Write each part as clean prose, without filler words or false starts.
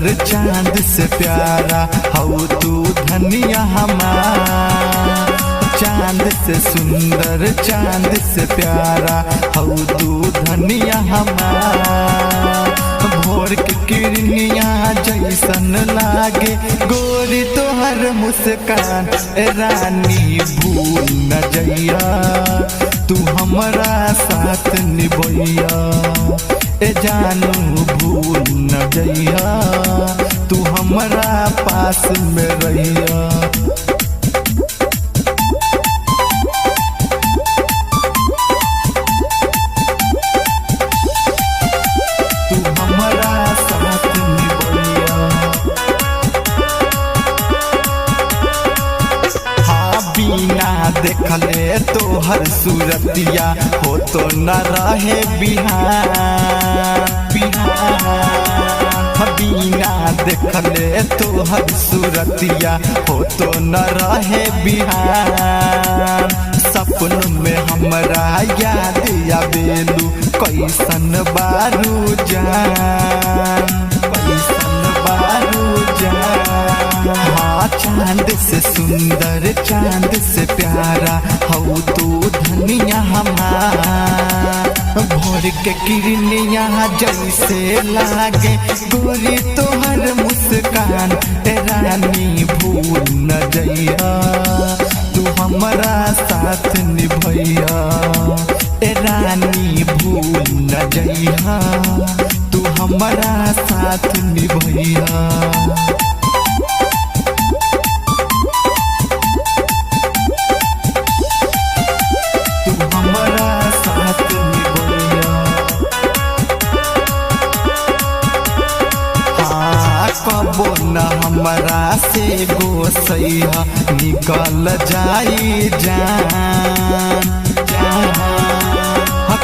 सुंदर चांद से प्यारा हऊ तू धनिया हमार। चांद से सुंदर चांद से प्यारा हऊ तू धनिया हमार। भोर के किरनिया जैसन लागे गोरी तोहर मुस्कान। रानी भूल न जइया तू हमरा साथ निभैया। जानू भूल न जइया तू हमरा पास में रहिया। देखले तोहर सूरतिया हो तो न रहे बिहार। बिना देखले तोहर सूरतिया हो तो न रहे बिहार। सपन में हमरा याद आवेलू कैसन बारू जान, कैसन बारू जान। हाँ चांद से सुंदर चांद से प्यारा हऊ तू धनिया हमार। भोर के किरनिया जैसे लागे गोरी तोहर मुस्कान। रानी भूल न जइया तू हमरा साथ निभैया। रानी भूल न जइया तू हमरा साथ निभैया। कबो न हमरा से गोसैया निकल जाई जान।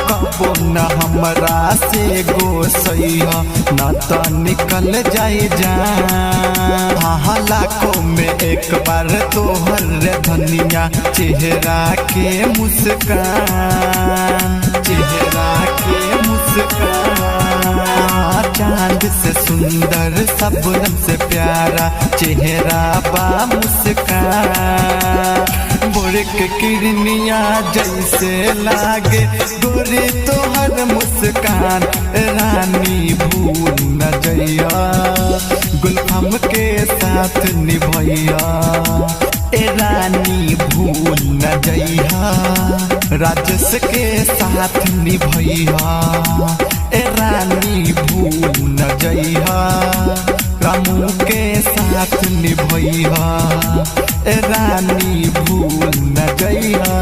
कबो न हमरा से गोसैया न तो निकल जाई जान। हाँ लाखों में एक बार तोहर धनिया चेहरा के मुस्कान, चेहरा के मुस्कान। चांद से सुंदर सबनम से प्यारा चेहरा बा मुस्कान। भोर के किरनिया जैसे लागे गोरी तोहर मुस्कान। रानी भूल न जइया गुलाम के साथ निभैया। रानी भूल न जइया राजेश के साथ निभैया। रानी भूल न जइया रामू के साथ निभैया। रानी भूल न जइया।